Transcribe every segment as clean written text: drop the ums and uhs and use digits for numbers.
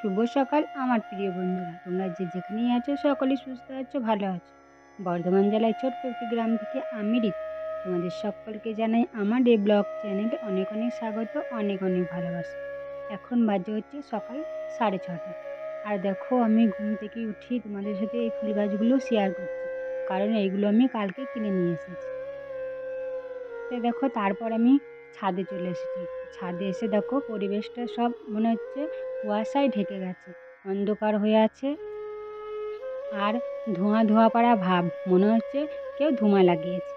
শুভ সকাল আমার প্রিয় বন্ধুরা, তোমরা যে যেখানেই আছো সকলেই সুস্থ আছো, ভালো আছো। বর্ধমান জেলায় ছোট্ট একটি গ্রাম থেকে আমি রীতি তোমাদের সকলকে জানাই আমার এই ব্লগ চ্যানেলে অনেক অনেক স্বাগত, অনেক অনেক ভালোবাসা। এখন বাজে হচ্ছে সকাল 6:30। আর দেখো আমি ঘুম থেকে উঠি তোমাদের সাথে এই ফুল গাছগুলো শেয়ার করছি, কারণ এইগুলো আমি কালকে কিনে নিয়ে এসেছি। তো দেখো তারপর আমি ছাদে চলে এসেছি। ছাদে এসে দেখো পরিবেশটা সব মনে হচ্ছে কুয়াশায় ঢেকে গেছে, অন্ধকার হয়ে আছে। আর ধোঁয়া ধোঁয়া পাড়া ভাব, মনে হচ্ছে কেউ ধুমা লাগিয়েছে।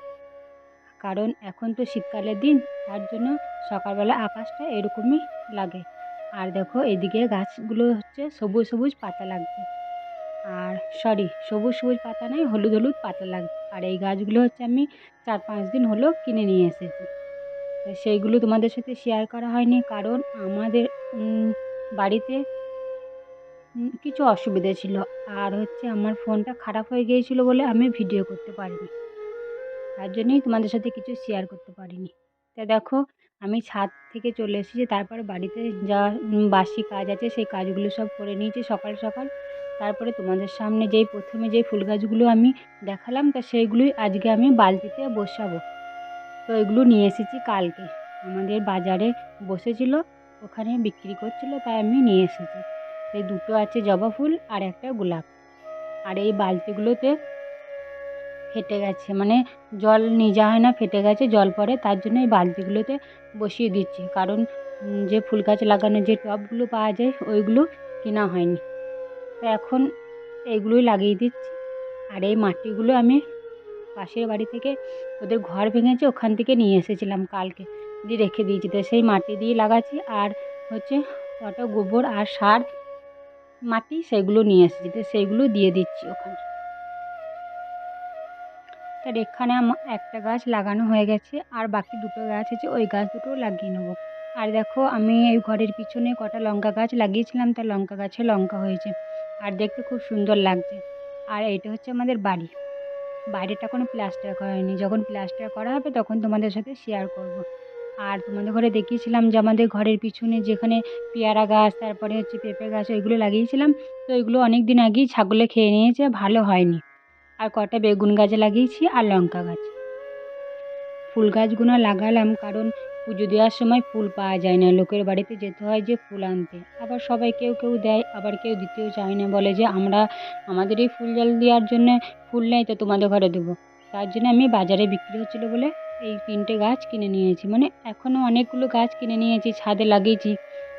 কারণ এখন তো শীতকালের দিন, তার জন্য সকালবেলা আকাশটা এরকমই লাগে। আর দেখো এদিকে গাছগুলো হচ্ছে সবুজ সবুজ পাতা লাগছে। আর সবুজ সবুজ পাতা নয়, হলুদ হলুদ পাতা লাগছে। আর এই গাছগুলো হচ্ছে আমি 4-5 দিন হলো কিনে নিয়ে এসেছি। তো সেইগুলো তোমাদের সাথে শেয়ার করা হয়নি, কারণ আমাদের বাড়িতে কিছু অসুবিধা ছিল। আর হচ্ছে আমার ফোনটা খারাপ হয়ে গিয়েছিল বলে আমি ভিডিও করতে পারিনি, তার জন্যই তোমাদের সাথে কিছু শেয়ার করতে পারিনি। তা দেখো আমি ছাদ থেকে চলে এসেছি, তারপরে বাড়িতে যা বাসি কাজ আছে সেই কাজগুলো সব করে নিয়েছি সকাল সকাল। তারপরে তোমাদের সামনে প্রথমে যেই ফুল গাছগুলো আমি দেখালাম, তা সেইগুলোই আজকে আমি বালতিতে বসাবো। তো এগুলো নিয়ে এসেছি কালকে, আমাদের বাজারে বসেছিল, ওখানে বিক্রি করছিল, তাই আমি নিয়ে এসেছি। এই দুটো আছে জবা ফুল আর একটা গোলাপ। আর এই বালতিগুলোতে ফেটে গেছে, মানে জল নিয়ে যাওয়া হয় না, ফেটে গেছে, জল পড়ে, তার জন্য এই বালতিগুলোতে বসিয়ে দিচ্ছি। কারণ যে ফুল গাছ লাগানোর যে টবগুলো পাওয়া যায় ওইগুলো কেনা হয়নি, তো এখন এইগুলোই লাগিয়ে দিচ্ছি। আর এই মাটিগুলো আমি পাশের বাড়ি থেকে, ওদের ঘর ভেঙেছে ওখান থেকে নিয়ে এসেছিলাম কালকে, দিয়ে রেখে দিয়েছি। তো সেই মাটি দিয়ে লাগাচ্ছি। আর হচ্ছে কটা গোবর আর সার মাটি সেগুলো নিয়ে এসেছি, তো সেইগুলো দিয়ে দিচ্ছি ওখানে। তার এখানে আমার একটা গাছ লাগানো হয়ে গেছে, আর বাকি দুটো গাছ আছে, ওই গাছ দুটো লাগিয়ে নেবো। আর দেখো আমি এই ঘরের পিছনে কটা লঙ্কা গাছ লাগিয়েছিলাম, তার লঙ্কা গাছে লঙ্কা হয়েছে, আর দেখতে খুব সুন্দর লাগছে। আর এইটা হচ্ছে আমাদের বাড়ি, বাইরেটা কোনো প্লাস্টার করা হয়নি, যখন প্লাস্টার করা হবে তখন তোমাদের সাথে শেয়ার করব। আর তোমাদের ঘরে দেখিয়েছিলাম যে আমাদের ঘরের পিছনে যেখানে পেয়ারা গাছ, তারপরে হচ্ছে পেঁপে গাছ, ওইগুলো লাগিয়েছিলাম। তো ওইগুলো অনেক দিন আগেই ছাগলে খেয়ে নিয়েছে, ভালো হয়নি। আর কটা বেগুন গাছ লাগিয়েছি আর লঙ্কা গাছ। ফুল গাছগুলো লাগালাম কারণ পুজো দেওয়ার সময় ফুল পাওয়া যায় না, লোকের বাড়িতে যেতে হয় যে ফুল আনতে। আবার সবাই কেউ কেউ দেয়, আবার কেউ দিতেও চায় না, বলে যে আমাদের এই ফুল জল দেওয়ার জন্য ফুল নেই, তো তোমাদের ঘরে দেবো। তার জন্য আমি বাজারে বিক্রি হচ্ছিলো বলে এই 3টে গাছ কিনে নিয়েছি, মানে এখনও অনেকগুলো গাছ কিনে নিয়েছি, ছাদে লাগিয়েছি।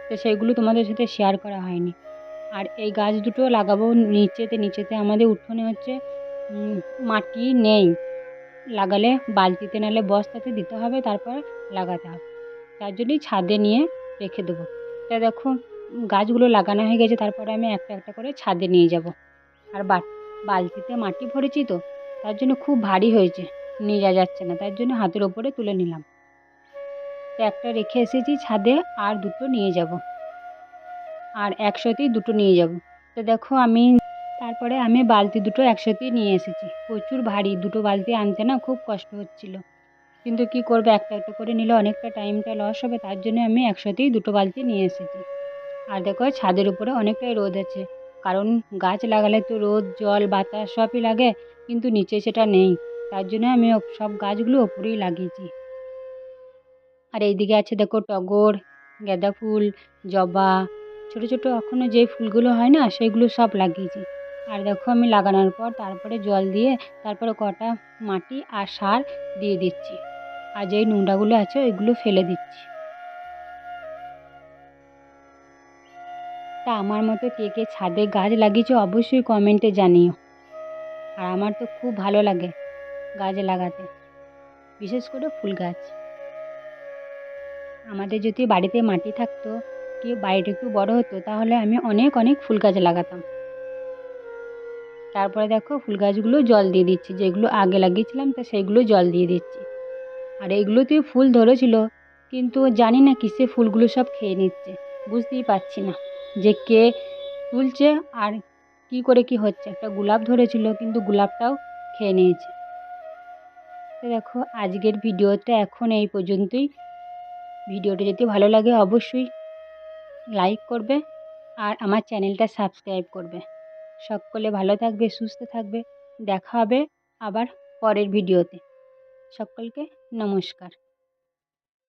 তো সেইগুলো তোমাদের সাথে শেয়ার করা হয়নি। আর এই গাছ দুটো লাগাবো নিচেতে আমাদের উঠোনে হচ্ছে মাটি নেই, লাগালে বালতিতে নাহলে বস্তাতে দিতে হবে, তারপর লাগাতে হবে। তার জন্যই ছাদে নিয়ে রেখে দেবো। তা দেখো গাছগুলো লাগানো হয়ে গেছে, তারপরে আমি একটা একটা করে ছাদে নিয়ে যাব। আর বালতিতে মাটি ভরেছি, তো তার জন্য খুব ভারী হয়েছে, নিয়ে যাচ্ছে না, তার জন্য হাতের ওপরে তুলে নিলাম। তো একটা রেখে এসেছি ছাদে, আর দুটো নিয়ে যাব, আর একসাথেই দুটো নিয়ে যাব। তো দেখো তারপরে আমি বালতি দুটো একসাথেই নিয়ে এসেছি, প্রচুর ভারী, দুটো বালতি আনতে না খুব কষ্ট হচ্ছিল। কিন্তু কি করবো, একটা একটা করে নিলে অনেকটা টাইমটা লস হবে, তার জন্য আমি একসাথেই দুটো বালতি নিয়ে এসেছি। আর দেখো ছাদের উপরে অনেকটাই রোদ আছে, কারণ গাছ লাগালে তো রোদ জল বাতাস সবই লাগে, কিন্তু নিচে সেটা নেই, তার জন্য আমি সব গাছগুলো ওপরেই লাগিয়েছি। আর এইদিকে আছে দেখো টগর, গাঁদা ফুল, জবা, ছোট ছোট এখনো যে ফুলগুলো হয় না সেগুলো সব লাগিয়েছি। আর দেখো আমি লাগানোর পর তারপরে জল দিয়ে, তারপরে কটা মাটি আর সার দিয়ে দিচ্ছি, আর যেই নোংরাগুলো আছে ওইগুলো ফেলে দিচ্ছি। তা আমার মতো কে কে ছাদে গাছ লাগিয়েছো অবশ্যই কমেন্টে জানিও। আর আমার তো খুব ভালো লাগে গাছ লাগাতে, বিশেষ করে ফুল গাছ। আমাদের যদি বাড়িতে মাটি থাকতো, কি বাড়িটা একটু বড় হতো, তাহলে আমি অনেক অনেক ফুল গাছ লাগাতাম। তারপরে দেখো ফুল গাছগুলো জল দিয়ে দিচ্ছি, যেগুলো আগে লাগিয়েছিলাম তো সেইগুলো জল দিয়ে দিচ্ছি। আর এইগুলোতে ফুল ধরেছিল, কিন্তু জানি না কিসে ফুলগুলো সব খেয়ে নিচ্ছে, বুঝতেই পারছি না যে কে তুলছে আর কি করে কি হচ্ছে। একটা গোলাপ ধরেছিল, কিন্তু গোলাপটাও খেয়ে নিয়েছে। তো দেখো আজকের ভিডিওটা এখন এই পর্যন্তই। ভিডিওটা যদি ভালো লাগে অবশ্যই লাইক করবে, আর আমার চ্যানেলটা সাবস্ক্রাইব করবে। সকলে ভালো থাকবে, সুস্থ থাকবে। দেখা হবে আবার পরের ভিডিওতে। সকলকে নমস্কার।